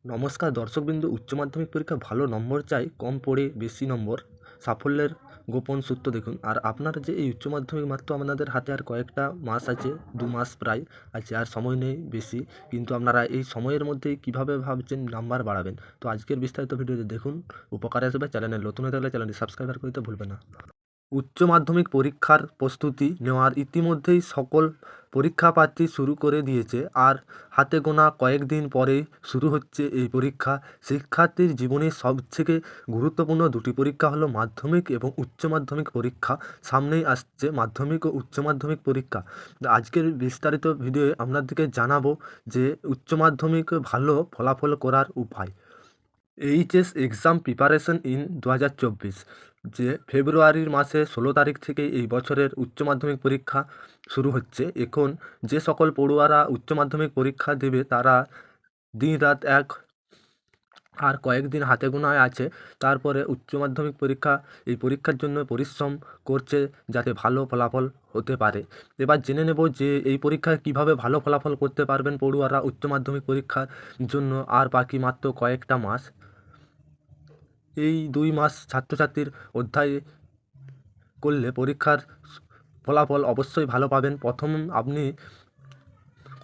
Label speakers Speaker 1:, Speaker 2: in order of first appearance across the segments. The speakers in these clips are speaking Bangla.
Speaker 1: নমস্কার দর্শকবৃন্দ, উচ্চ মাধ্যমিক পরীক্ষা ভালো নম্বর চাই, কম পড়ে বেশি নম্বর, সাফল্যের গোপন সূত্র দেখুন। আর আপনার যে এই উচ্চ মাধ্যমিক মাত্র আপনাদের হাতে আর কয়েকটা মাস আছে, 2 মাস প্রায় আছে, আর সময় নেই বেশি। কিন্তু আপনারা এই সময়ের মধ্যেই কীভাবে ভাবছেন নাম্বার বাড়াবেন, তো আজকের বিস্তারিত ভিডিওতে দেখুন, উপকারে আসবে। চ্যানেলে নতুন হয়ে থাকলে চ্যানেলটি সাবস্ক্রাইব করতে ভুলবেন না। উচ্চ মাধ্যমিক পরীক্ষার প্রস্তুতি নেওয়ার ইতিমধ্যেই সকল পরীক্ষা প্রার্থী শুরু করে দিয়েছে, আর হাতে গোনা কয়েকদিন পরেই শুরু হচ্ছে এই পরীক্ষা। শিক্ষার্থীর জীবনের সবথেকে গুরুত্বপূর্ণ দুটি পরীক্ষা হলো মাধ্যমিক এবং উচ্চ মাধ্যমিক পরীক্ষা। সামনেই আসছে মাধ্যমিক ও উচ্চ মাধ্যমিক পরীক্ষা। আজকের বিস্তারিত ভিডিওয়ে আপনাদেরকে জানাবো যে উচ্চ মাধ্যমিক ভালো ফলাফল করার উপায়। এইচএস এক্সাম প্রিপারেশন ইন 2024, যে ফেব্রুয়ারির মাসে 16 তারিখ থেকে এই বছরের উচ্চ মাধ্যমিক পরীক্ষা শুরু হচ্ছে। এখন যে সকল পড়ুয়ারা উচ্চ মাধ্যমিক পরীক্ষা দেবে তারা দিন রাত এক, আর কয়েকদিন হাতে গোনায় আছে। তারপরে উচ্চ মাধ্যমিক পরীক্ষা, এই পরীক্ষার জন্য পরিশ্রম করছে যাতে ভালো ফলাফল হতে পারে। এবার জেনে নেব যে এই পরীক্ষায় কিভাবে ভালো ফলাফল করতে পারবেন পড়ুয়ারা উচ্চ মাধ্যমিক পরীক্ষার জন্য। আর বাকি মাত্র কয়েকটা মাস। এই 2 মাস ছাত্রছাত্রীর অধ্যায় করলে পরীক্ষার ফলাফল অবশ্যই ভালো পাবেন। প্রথম আপনি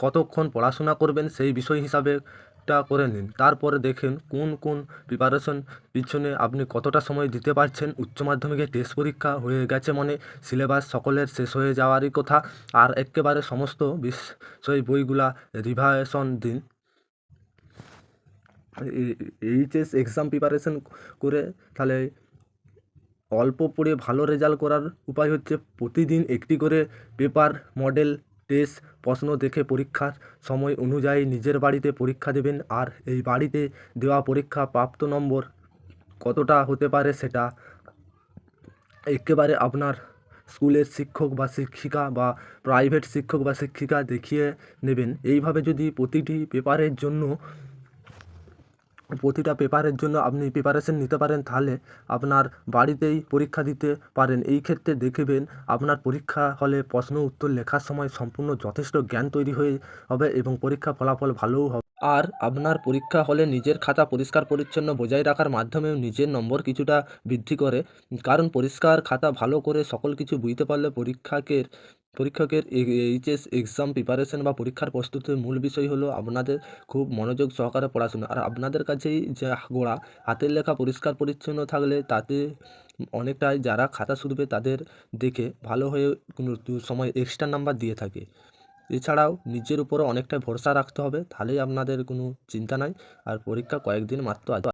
Speaker 1: কতক্ষণ পড়াশোনা করবেন সেই বিষয় হিসাবেটা করে নিন। তারপরে দেখেন কোন কোন প্রিপারেশন পিছনে আপনি কতটা সময় দিতে পারছেন। উচ্চ মাধ্যমিকের টেস্ট পরীক্ষা হয়ে গেছে, মানে সিলেবাস সকলের শেষ হয়ে যাওয়ারই কথা। আর একেবারে সমস্ত বিষয় বইগুলা রিভাইশন দিন। এইচএস এক্সাম প্রিপারেশন করে তাহলে অল্প পড়ে ভালো রেজাল্ট করার উপায় হচ্ছে প্রতিদিন একটি করে পেপার, মডেল, টেস্ট প্রশ্ন দেখে পরীক্ষার সময় অনুযায়ী নিজের বাড়িতে পরীক্ষা দেবেন। আর এই বাড়িতে দেওয়া পরীক্ষা প্রাপ্ত নম্বর কতটা হতে পারে সেটা একেবারে আপনার স্কুলের শিক্ষক বা শিক্ষিকা বা প্রাইভেট শিক্ষক বা শিক্ষিকা দেখিয়ে নেবেন। এইভাবে যদি প্রতিটা পেপারের জন্য আপনি প্রিপারেশন নিতে পারেন, তাহলে আপনার বাড়িতেই পরীক্ষা দিতে পারেন। এই ক্ষেত্রে দেখবেন আপনার পরীক্ষা হলে প্রশ্ন উত্তর লেখার সময় সম্পূর্ণ যথেষ্ট জ্ঞান তৈরি হয়ে হবে এবং পরীক্ষা ফলাফল ভালোও হবে। আর আপনার পরীক্ষা হলে নিজের খাতা পরিষ্কার পরিচ্ছন্ন বজায় রাখার মাধ্যমেও নিজের নম্বর কিছুটা বৃদ্ধি করে। কারণ পরিষ্কার খাতা ভালো করে সকল কিছু বুঝতে পারলে পরীক্ষকের এইচএস এক্সাম প্রিপারেশন বা পরীক্ষার প্রস্তুতির মূল বিষয় হলো আপনাদের খুব মনোযোগ সহকারে পড়াশোনা। আর আপনাদের কাছেই যে গোড়া হাতের লেখা পরিষ্কার পরিচ্ছন্ন থাকলে তাতে অনেকটাই যারা খাতা শুধবে তাদের দেখে ভালো হয়ে কোনো সময় এক্সট্রা নাম্বার দিয়ে থাকে। এছাড়াও নিজের উপরও অনেকটা ভরসা রাখতে হবে, তাহলেই আপনাদের কোনো চিন্তা নাই। আর পরীক্ষা কয়েকদিন মাত্র আছে।